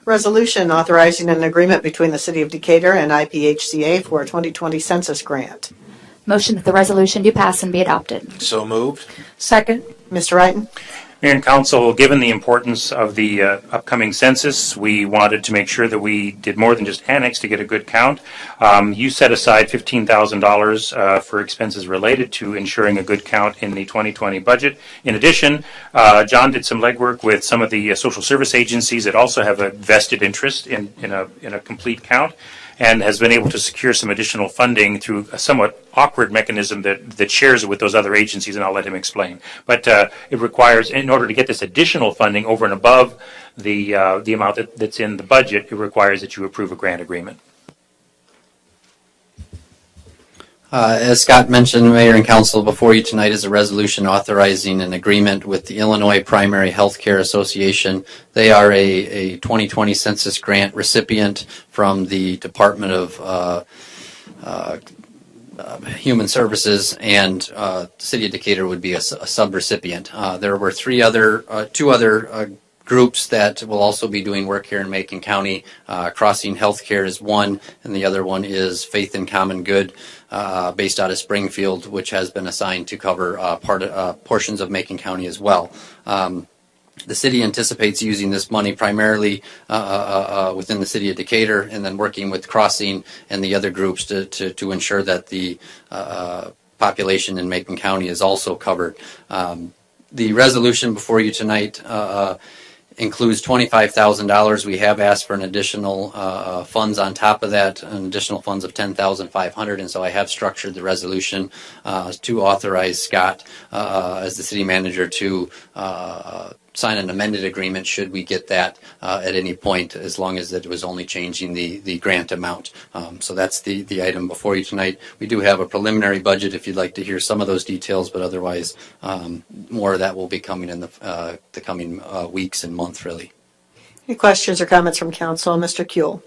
Resolution authorizing an agreement between the City of Decatur and IPHCA for a 2020 census grant. Motion that the resolution do pass and be adopted. So moved. Second. Mr. Wrighton? Mayor and Council, given the importance of the upcoming census, we wanted to make sure that we did more than just annex to get a good count. You set aside $15,000 for expenses related to ensuring a good count in the 2020 budget. In addition, John did some legwork with some of the social service agencies that also have a vested interest in a complete count, and has been able to secure some additional funding through a somewhat awkward mechanism that shares it with those other agencies, and I'll let him explain. But it requires, in order to get this additional funding over and above the amount that's in the budget, it requires that you approve a grant agreement. As Scott mentioned, Mayor and Council, before you tonight is a resolution authorizing an agreement with the Illinois Primary Healthcare Association. They are a 2020 census grant recipient from the Department of Human Services, and City of Decatur would be a subrecipient. There were two other groups that will also be doing work here in Macon County. Crossing Healthcare is one, and the other one is Faith in Common Good, based out of Springfield, which has been assigned to cover portions of Macon County as well. The city anticipates using this money primarily within the city of Decatur, and then working with Crossing and the other groups to ensure that the population in Macon County is also covered. The resolution before you tonight includes $25,000. We have asked for an additional funds on top of that, an additional funds of $10,500, and so I have structured the resolution to authorize Scott as the city manager to sign an amended agreement should we get that at any point, as long as it was only changing the grant amount. So that's the item before you tonight. We do have a preliminary budget if you'd like to hear some of those details, but otherwise more of that will be coming in the coming weeks and month, really. Any questions or comments from council? Mr. Kuehl.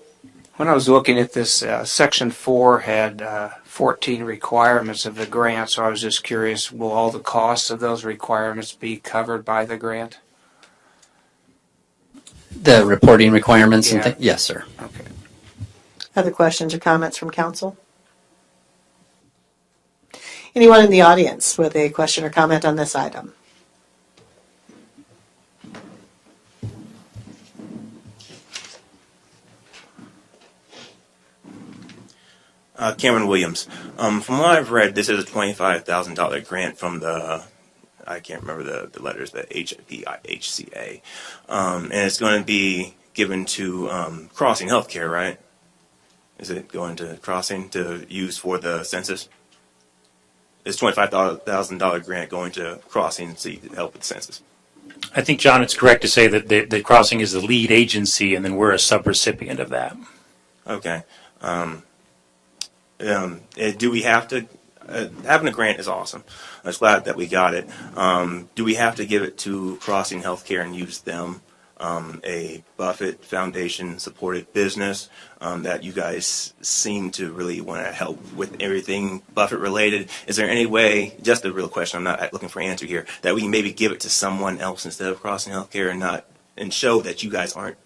When I was looking at this, Section 4 had 14 requirements of the grant, so I was just curious, will all the costs of those requirements be covered by the grant? The reporting requirements and Yeah. things? Yes, sir. Okay. Other questions or comments from council? Anyone in the audience with a question or comment on this item? Cameron Williams. From what I've read, this is a $25,000 grant from the, I can't remember the letters, the HPHCA. And it's going to be given to Crossing Healthcare, right? Is it going to Crossing to use for the census? Is $25,000 grant going to Crossing to help with the census? I think, John, it's correct to say that the Crossing is the lead agency, and then we're a subrecipient of that. Okay. Do we have to, having a grant is awesome. I was glad that we got it. Do we have to give it to Crossing Healthcare and use them, a Buffett Foundation supported business that you guys seem to really want to help with everything Buffett related? Is there any way, just a real question, I'm not looking for an answer here, that we can maybe give it to someone else instead of Crossing Healthcare and show that you guys aren't,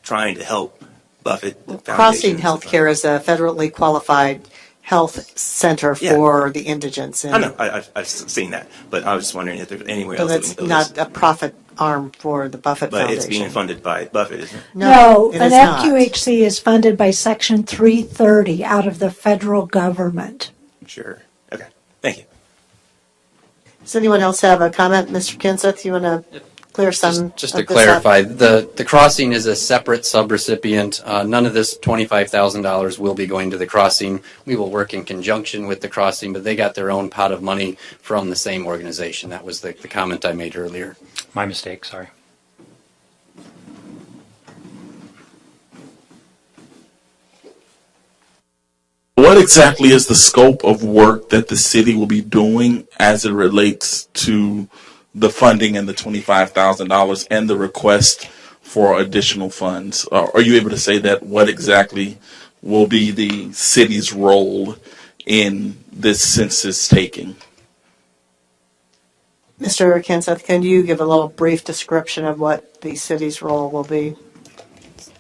trying to help Buffett Foundation? Crossing Healthcare is a federally qualified health center for the indigents. I know, I've seen that, but I was just wondering if there's anywhere So else. that's not a profit arm for the Buffett but Foundation. It's being funded by Buffett, isn't it? No, an FQHC is funded by Section 330 out of the federal government. Sure. Okay. Thank you. Does anyone else have a comment? Mr. Kenseth, you want to clear some Just of to this clarify, up? the Crossing is a separate subrecipient. None of this $25,000 will be going to the Crossing. We will work in conjunction with the Crossing, but they got their own pot of money from the same organization. That was the comment I made earlier. My mistake, sorry. What exactly is the scope of work that the city will be doing as it relates to the funding and the $25,000 and the request for additional funds? Are you able to say that what exactly will be the city's role in this census taking? Mr. Kenseth, can you give a little brief description of what the city's role will be?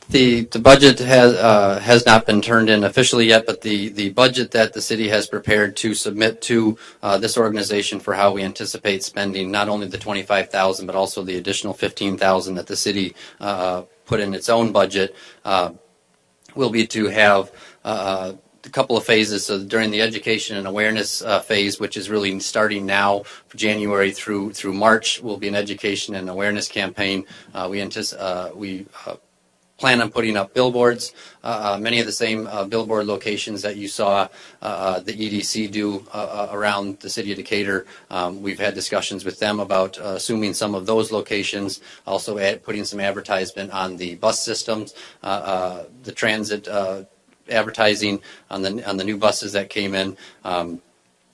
The budget has not been turned in officially yet, but the budget that the city has prepared to submit to this organization for how we anticipate spending not only the $25,000 but also the additional $15,000 that the city put in its own budget will be to have a couple of phases. So during the education and awareness phase, which is really starting now, January through March, will be an education and awareness campaign. We plan on putting up billboards, many of the same billboard locations that you saw the EDC do around the city of Decatur. We've had discussions with them about assuming some of those locations, also putting some advertisement on the bus systems, the transit advertising on the new buses that came in.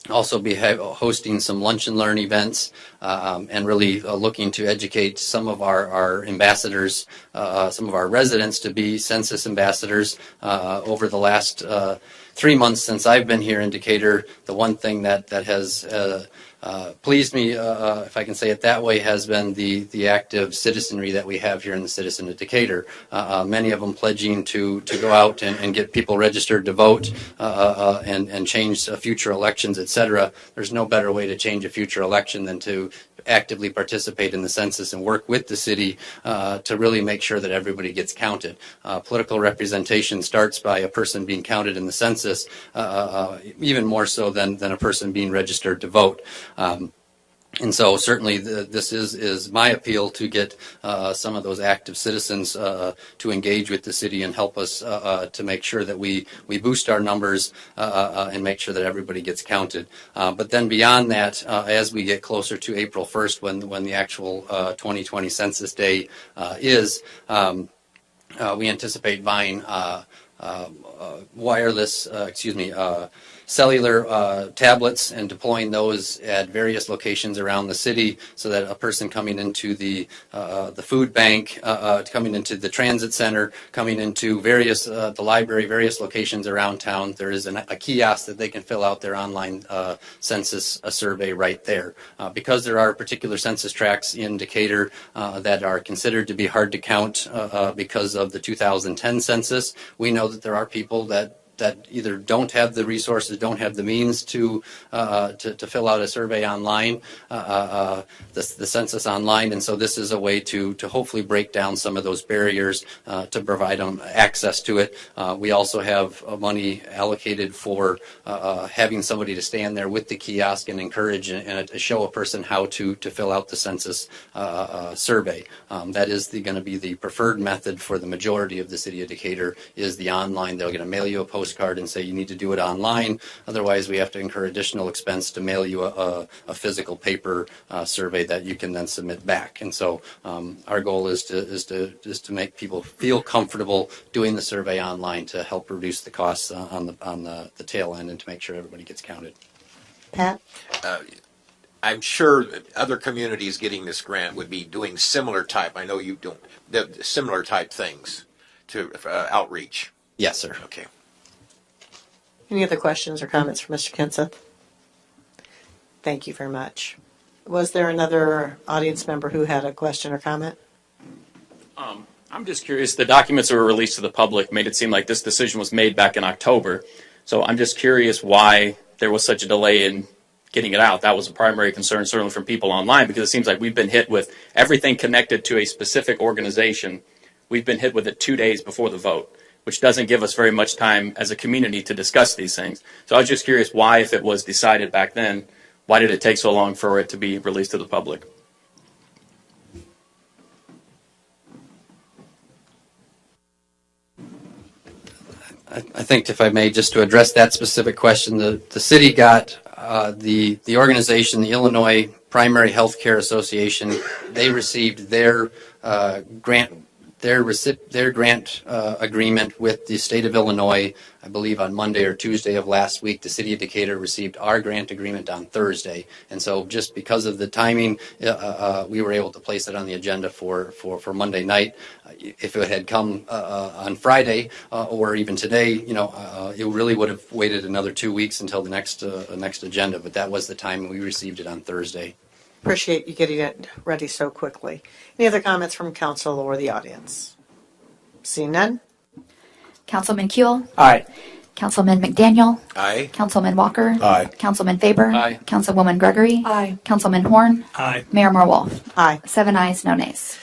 Also be hosting some lunch and learn events and really looking to educate some of our ambassadors, some of our residents to be census ambassadors. Over the last 3 months since I've been here in Decatur, the one thing that has pleased me, if I can say it that way, has been the active citizenry that we have here in the Citizen of Decatur. Many of them pledging to go out and get people registered to vote and change future elections, etc. There's no better way to change a future election than to actively participate in the census and work with the city to really make sure that everybody gets counted. Political representation starts by a person being counted in the census, even more so than a person being registered to vote. And so certainly this is my appeal to get some of those active citizens to engage with the city and help us to make sure that we boost our numbers and make sure that everybody gets counted. But then beyond that, as we get closer to April 1st, when the actual 2020 Census Day is, we anticipate buying cellular tablets and deploying those at various locations around the city, so that a person coming into the food bank, coming into the transit center, coming into the library, various locations around town, there is a kiosk that they can fill out their online census survey right there. Because there are particular census tracts in Decatur that are considered to be hard to count because of the 2010 census, we know that there are people that either don't have the resources, don't have the means to fill out a survey online, the census online, and so this is a way to hopefully break down some of those barriers to provide them access to it. We also have money allocated for having somebody to stand there with the kiosk and encourage and show a person how to fill out the census survey. That is going to be the preferred method for the majority of the city of Decatur, is the online. They're going to mail you a postcard and say you need to do it online. Otherwise, we have to incur additional expense to mail you a physical paper survey that you can then submit back. And so our goal is to make people feel comfortable doing the survey online to help reduce the costs on the tail end and to make sure everybody gets counted. Pat? I'm sure other communities getting this grant would be doing similar type. I know you don't. Similar type things to outreach. Yes, sir. Okay. Any other questions or comments for Mr. Kenseth? Thank you very much. Was there another audience member who had a question or comment? I'm just curious, the documents that were released to the public made it seem like this decision was made back in October. So I'm just curious why there was such a delay in getting it out. That was a primary concern, certainly from people online, because it seems like we've been hit with everything connected to a specific organization. We've been hit with it 2 days before the vote, which doesn't give us very much time as a community to discuss these things. So I was just curious why, if it was decided back then, why did it take so long for it to be released to the public? I think, if I may, just to address that specific question, the city got the organization, the Illinois Primary Health Care Association, they received their grant agreement with the state of Illinois, I believe on Monday or Tuesday of last week. The city of Decatur received our grant agreement on Thursday. And so just because of the timing, we were able to place it on the agenda for Monday night. If it had come on Friday or even today, it really would have waited another 2 weeks until the next agenda. But that was the time we received it on Thursday. Appreciate you getting it ready so quickly. Any other comments from council or the audience? Seeing none? Councilman Kuehl, Aye. Councilman McDaniel, Aye. Councilman Walker, Aye. Councilman Faber, Aye. Councilwoman Gregory, Aye. Councilman Horn, Aye. Mayor Marwolf. Aye. 7 ayes, no nays.